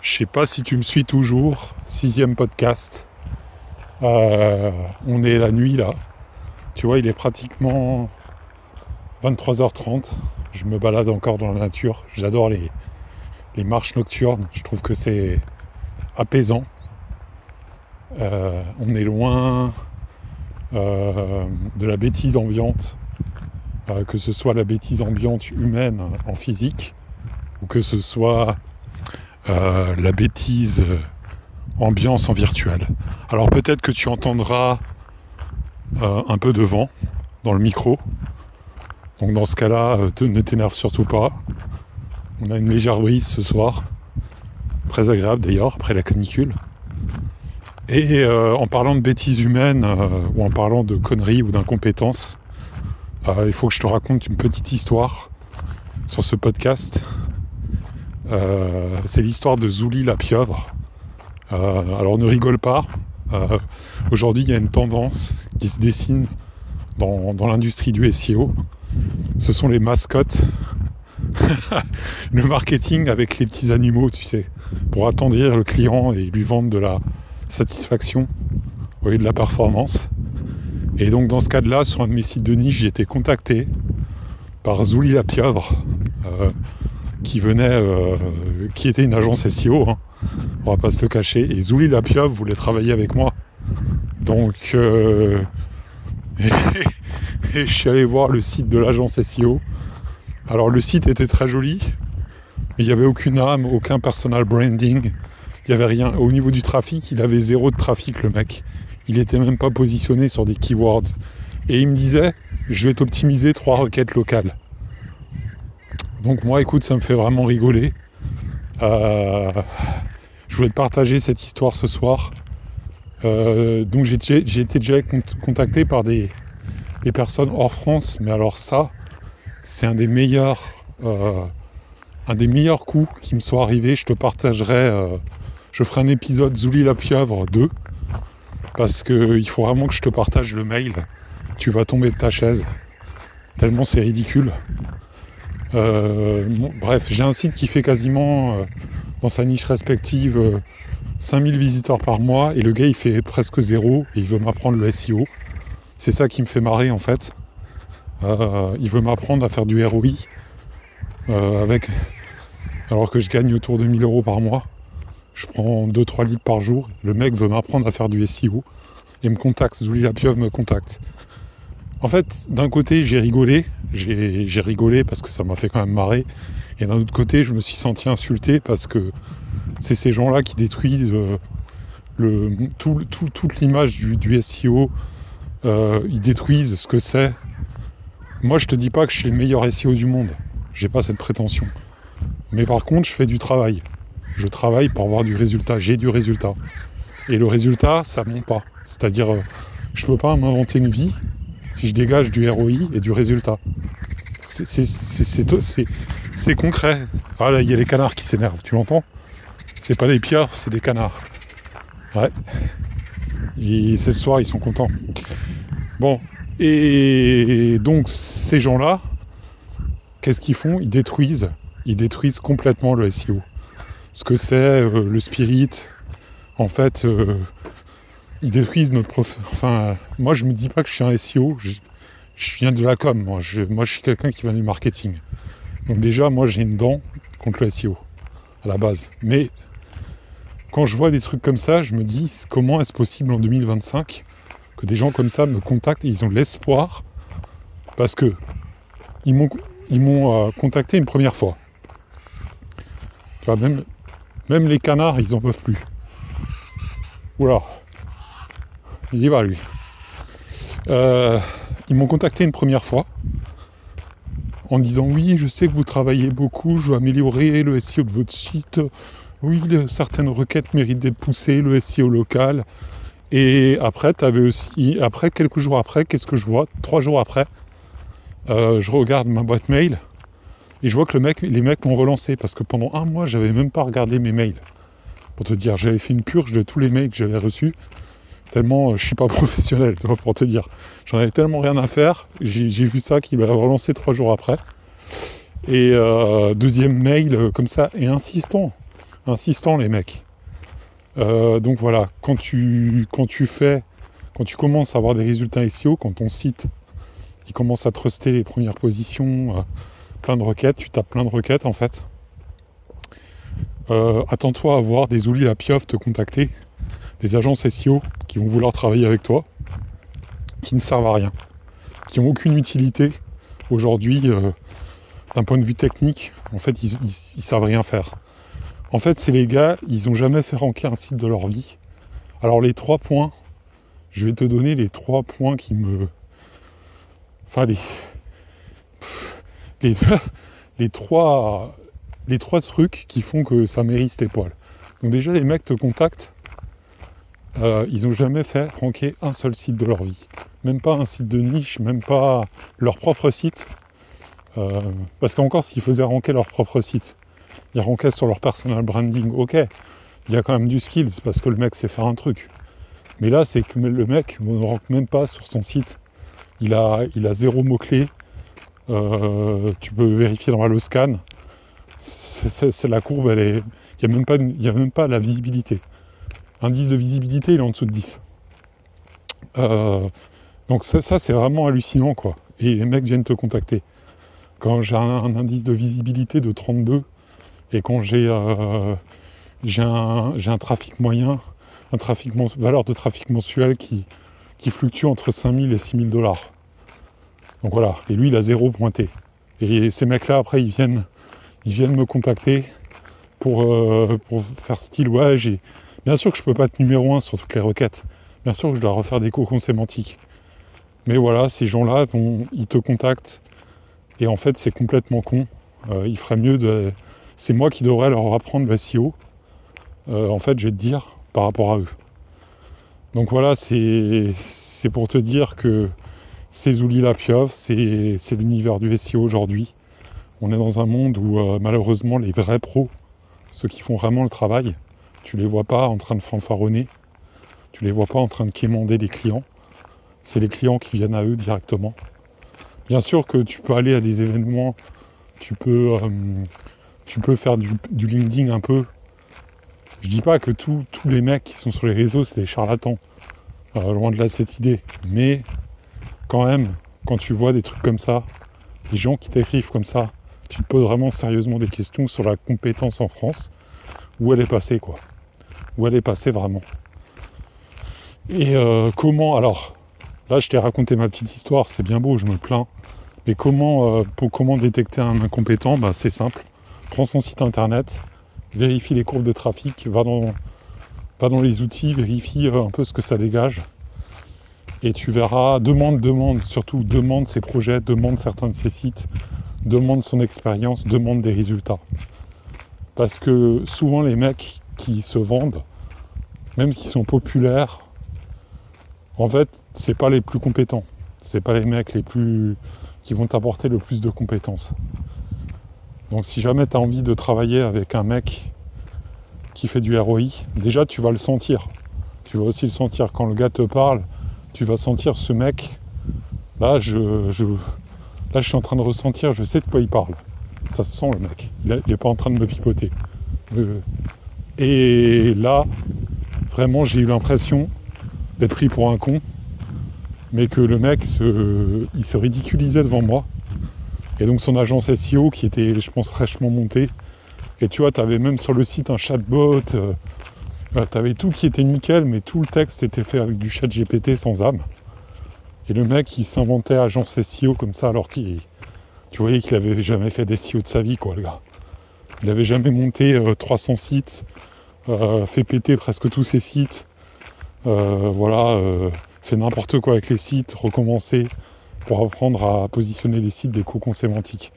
Je sais pas si tu me suis toujours, 6e podcast. On est la nuit là. Tu vois, il est pratiquement 23h30. Je me balade encore dans la nature. J'adore les marches nocturnes. Je trouve que c'est apaisant. On est loin de la bêtise ambiante. Que ce soit la bêtise ambiante humaine en physique ou que ce soit la bêtise ambiance en virtuel. Alors peut-être que tu entendras un peu de vent dans le micro. Donc dans ce cas-là, ne t'énerve surtout pas. On a une légère brise ce soir. Très agréable d'ailleurs, après la canicule. Et en parlant de bêtises humaines ou en parlant de conneries ou d'incompétences, il faut que je te raconte une petite histoire sur ce podcast. C'est l'histoire de Zouli la pieuvre. Alors ne rigole pas. Aujourd'hui, il y a une tendance qui se dessine dans l'industrie du SEO. Ce sont les mascottes. Le marketing avec les petits animaux, tu sais, pour attendrir le client et lui vendre de la satisfaction au lieu de la performance. Et donc dans ce cadre-là, sur un de mes sites de niche, j'ai été contacté par Zouli la pieuvre, qui était une agence SEO, hein, on va pas se le cacher, et Zouli la pieuvre voulait travailler avec moi. Donc et je suis allé voir le site de l'agence SEO. Alors le site était très joli, mais il n'y avait aucune âme, aucun personal branding, il n'y avait rien. Au niveau du trafic, il avait 0 de trafic, le mec. Il n'était même pas positionné sur des keywords. Et il me disait, je vais t'optimiser 3 requêtes locales. Donc moi, écoute, ça me fait vraiment rigoler. Je voulais te partager cette histoire ce soir. Donc j'ai été déjà contacté par des personnes hors France, mais alors ça, c'est un des meilleurs coups qui me sont arrivés. Je te partagerai, je ferai un épisode Zouli la pieuvre 2, parce qu'il faut vraiment que je te partage le mail. Tu vas tomber de ta chaise, tellement c'est ridicule. Bref, j'ai un site qui fait quasiment, dans sa niche respective, 5000 visiteurs par mois, et le gars il fait presque 0, et il veut m'apprendre le SEO. C'est ça qui me fait marrer en fait. Il veut m'apprendre à faire du ROI, alors que je gagne autour de 1000 € par mois. Je prends 2-3 litres par jour. Le mec veut m'apprendre à faire du SEO et me contacte. Zouli la pieuvre me contacte. En fait, d'un côté, j'ai rigolé parce que ça m'a fait quand même marrer. Et d'un autre côté, je me suis senti insulté parce que c'est ces gens-là qui détruisent toute l'image du SEO. Ils détruisent ce que c'est. Moi, je te dis pas que je suis le meilleur SEO du monde. J'ai pas cette prétention. Mais par contre, je fais du travail. Je travaille pour avoir du résultat. J'ai du résultat. Et le résultat, ça monte pas. C'est-à-dire, je peux pas m'inventer une vie si je dégage du ROI et du résultat. C'est concret. Ah là, il y a les canards qui s'énervent. Tu l'entends ? C'est pas des pieuvres, c'est des canards. Ouais. Et c'est le soir, ils sont contents. Bon. Et donc, ces gens-là, qu'est-ce qu'ils font ? Ils détruisent complètement le SEO. Ce que c'est le spirit, en fait, ils détruisent notre Enfin, moi, je me dis pas que je suis un SEO, je viens de la com, moi je suis quelqu'un qui vient du marketing. Donc déjà, moi, j'ai une dent contre le SEO, à la base. Mais quand je vois des trucs comme ça, je me dis, comment est-ce possible en 2025 que des gens comme ça me contactent et ils ont de l'espoir, parce que ils m'ont contacté une première fois. Tu vois, même les canards, ils en peuvent plus. Oula, il y va lui. Ils m'ont contacté une première fois en disant oui, je sais que vous travaillez beaucoup, je veux améliorer le SEO de votre site. Oui, certaines requêtes méritent d'être poussées, le SEO local. Et après, quelques jours après, qu'est-ce que je vois ? 3 jours après, je regarde ma boîte mail et je vois que les mecs m'ont relancé parce que pendant 1 mois, j'avais même pas regardé mes mails. Pour te dire, j'avais fait une purge de tous les mails que j'avais reçus, tellement je suis pas professionnel, pour te dire. J'en avais tellement rien à faire, j'ai vu ça qu'il m'a relancé 3 jours après. Et deuxième mail comme ça, et insistant, insistants les mecs. Donc voilà, quand tu commences à avoir des résultats SEO, quand ton site il commence à truster les premières positions, plein de requêtes, tu tapes plein de requêtes en fait. Attends-toi à voir des Ouli la pieuvre te contacter, des agences SEO qui vont vouloir travailler avec toi, qui ne servent à rien, qui n'ont aucune utilité aujourd'hui d'un point de vue technique. En fait, ils savent rien faire. En fait, c'est les gars, ils n'ont jamais fait ranker un site de leur vie. Alors les 3 points, je vais te donner les 3 points qui me... Enfin, les trois trucs qui font que ça mérite les poils. Donc déjà, les mecs te contactent, ils n'ont jamais fait ranker un seul site de leur vie. Même pas un site de niche, même pas leur propre site. Parce qu'encore, s'ils faisaient ranker leur propre site, ils rankaient sur leur personal branding, ok, il y a quand même du skills, parce que le mec sait faire un truc. Mais là, c'est que le mec ne rank même pas sur son site. Il a 0 mot-clé. Tu peux vérifier dans Alloscan. C'est la courbe, il n'y a même pas la visibilité. Indice de visibilité, il est en dessous de 10. Donc ça c'est vraiment hallucinant, quoi. Et les mecs viennent te contacter. Quand j'ai un indice de visibilité de 32 et quand j'ai un trafic moyen, valeur de trafic mensuel qui fluctue entre 5000 et 6000 $. Donc voilà, et lui il a 0 pointé. Et ces mecs-là après ils viennent me contacter pour faire style, ouais, bien sûr que je peux pas être numéro 1 sur toutes les requêtes, bien sûr que je dois refaire des cocons sémantiques. Mais voilà, ces gens-là ils te contactent et en fait c'est complètement con. Il ferait mieux c'est moi qui devrais leur apprendre le SEO. En fait je vais te dire par rapport à eux. Donc voilà, c'est pour te dire que c'est Zouli la pieuvre, c'est l'univers du SEO aujourd'hui. On est dans un monde où malheureusement les vrais pros, ceux qui font vraiment le travail, tu les vois pas en train de fanfaronner, tu les vois pas en train de quémander des clients. C'est les clients qui viennent à eux directement. Bien sûr que tu peux aller à des événements, tu peux faire du LinkedIn un peu. Je dis pas que tous les mecs qui sont sur les réseaux c'est des charlatans, loin de là cette idée. Mais quand même, quand tu vois des trucs comme ça, des gens qui t'écrivent comme ça, tu te poses vraiment sérieusement des questions sur la compétence en France, où elle est passée, quoi. Où elle est passée vraiment. Et comment, alors, là je t'ai raconté ma petite histoire, c'est bien beau, je me plains, mais comment détecter un incompétent, c'est simple. Prends son site internet, vérifie les courbes de trafic, va dans les outils, vérifie un peu ce que ça dégage, et tu verras, demande, surtout demande ses projets, demande certains de ses sites, demande son expérience, demande des résultats. Parce que souvent les mecs qui se vendent, même qui sont populaires, en fait, c'est pas les plus compétents. C'est pas les mecs qui vont t'apporter le plus de compétences. Donc si jamais tu as envie de travailler avec un mec qui fait du ROI, déjà tu vas le sentir. Tu vas aussi le sentir quand le gars te parle, tu vas sentir ce mec. Là, je suis en train de ressentir, je sais de quoi il parle. Ça se sent le mec. Il n'est pas en train de me pipoter. Et là, vraiment, j'ai eu l'impression d'être pris pour un con, mais que le mec il se ridiculisait devant moi. Et donc son agence SEO qui était, je pense, fraîchement montée. Et tu vois, tu avais même sur le site un chatbot, tu avais tout qui était nickel, mais tout le texte était fait avec du chat GPT sans âme. Et le mec, il s'inventait agence SEO comme ça, alors tu voyais qu'il avait jamais fait des SEO de sa vie, quoi, le gars. Il avait jamais monté 300 sites, fait péter presque tous ses sites, fait n'importe quoi avec les sites, recommencer pour apprendre à positionner les sites des cocons sémantiques.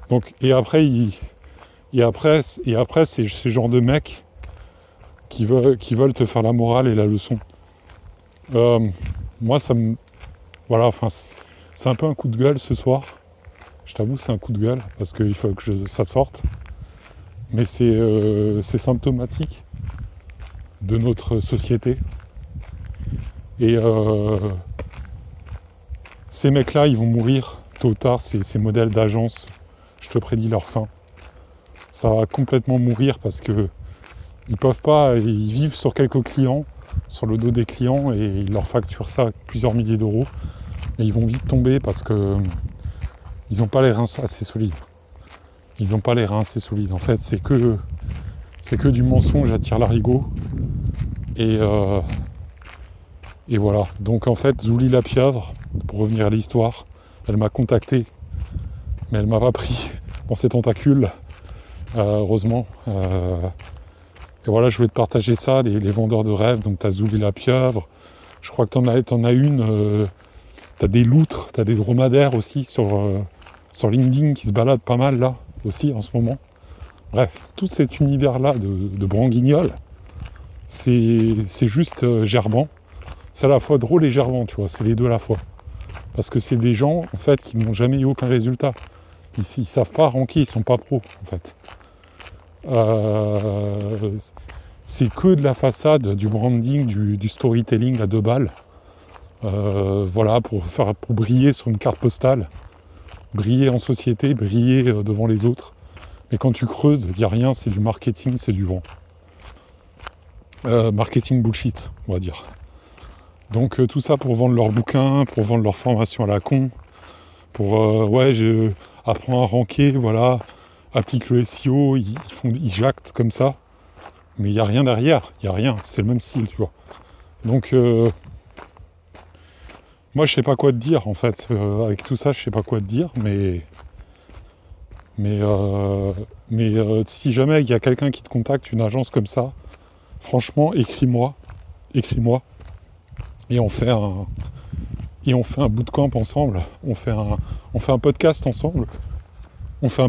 Donc, et après, c'est ce genre de mecs qui veulent te faire la morale et la leçon. Moi, c'est un peu un coup de gueule ce soir. Je t'avoue, c'est un coup de gueule parce qu'il faut que ça sorte. Mais c'est symptomatique de notre société. Et ces mecs-là, ils vont mourir tôt ou tard. Ces modèles d'agence, je te prédis leur fin. Ça va complètement mourir parce que Ils peuvent pas, ils vivent sur quelques clients, sur le dos des clients, et ils leur facturent ça plusieurs milliers d'euros. Et ils vont vite tomber parce que ils n'ont pas les reins assez solides. Ils n'ont pas les reins assez solides. En fait, c'est que du mensonge à tire-larigot. Et voilà. Donc en fait, Zouli la pieuvre, pour revenir à l'histoire, elle m'a contacté, mais elle m'a pas pris dans ses tentacules, heureusement. Et voilà, je voulais te partager ça, les vendeurs de rêves. Donc t'as Zouli la pieuvre, je crois que t'en as une, t'as des loutres, t'as des dromadaires aussi sur LinkedIn qui se baladent pas mal là, aussi en ce moment. Bref, tout cet univers-là de branguignoles, c'est juste gerbant. C'est à la fois drôle et gerbant, tu vois, c'est les deux à la fois. Parce que c'est des gens, en fait, qui n'ont jamais eu aucun résultat. Ils savent pas ranker, ils sont pas pros, en fait. C'est que de la façade, du branding, du storytelling à 2 balles. Voilà, pour briller sur une carte postale, briller en société, briller devant les autres. Mais quand tu creuses, il n'y a rien, c'est du marketing, c'est du vent. Marketing bullshit, on va dire. Donc tout ça pour vendre leurs bouquins, pour vendre leur formation à la con, pour je apprends à ranker, voilà, applique le SEO, ils jactent comme ça, mais il n'y a rien derrière, il n'y a rien, c'est le même style, tu vois. Donc moi je sais pas quoi te dire en fait, avec tout ça je sais pas quoi te dire, mais si jamais il y a quelqu'un qui te contacte, une agence comme ça, franchement écris-moi, et on fait un bootcamp ensemble, on fait un podcast ensemble, et ce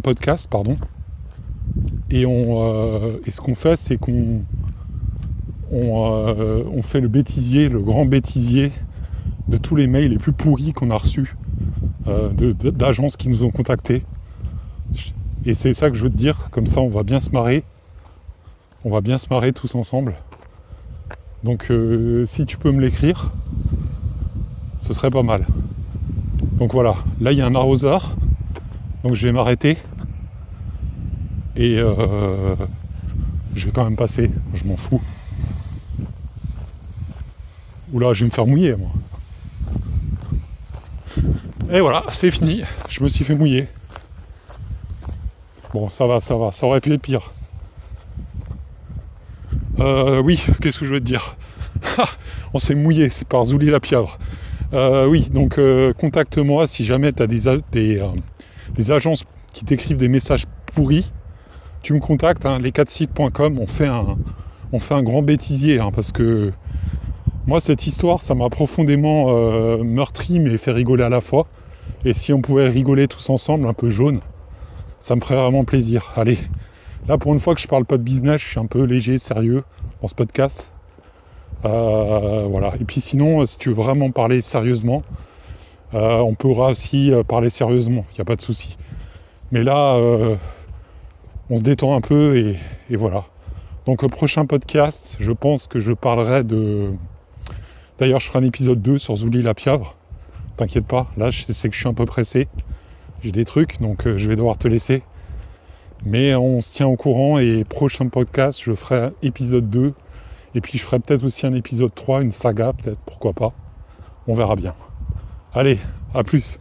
qu'on fait, c'est qu'on fait le bêtisier, le grand bêtisier de tous les mails les plus pourris qu'on a reçus d'agences qui nous ont contactés. Et c'est ça que je veux te dire, comme ça on va bien se marrer tous ensemble. Donc si tu peux me l'écrire, ce serait pas mal. Donc voilà, là il y a un arroseur, donc je vais m'arrêter et je vais quand même passer, je m'en fous. Oula, je vais me faire mouiller moi. Et voilà, c'est fini, je me suis fait mouiller. Bon, ça va, ça aurait pu être pire. Oui, qu'est-ce que je veux te dire? On s'est mouillé, c'est par Zouli la pieuvre. Oui, donc contacte-moi si jamais tu as des agences qui t'écrivent des messages pourris. Tu me contactes, hein, les4sites.com, on fait un grand bêtisier, hein, parce que moi cette histoire, ça m'a profondément meurtri mais fait rigoler à la fois. Et si on pouvait rigoler tous ensemble, un peu jaune, ça me ferait vraiment plaisir. Allez, là pour une fois que je parle pas de business, je suis un peu léger, sérieux dans ce podcast. Voilà. Et puis sinon, si tu veux vraiment parler sérieusement, on pourra aussi parler sérieusement, il n'y a pas de souci. Mais là, on se détend un peu et voilà. Donc au prochain podcast, je pense que je parlerai de... D'ailleurs, je ferai un épisode 2 sur Zouli la pieuvre. T'inquiète pas, là je sais que je suis un peu pressé. J'ai des trucs, donc je vais devoir te laisser. Mais on se tient au courant et prochain podcast, je ferai un épisode 2. Et puis je ferai peut-être aussi un épisode 3, une saga, peut-être, pourquoi pas. On verra bien. Allez, à plus.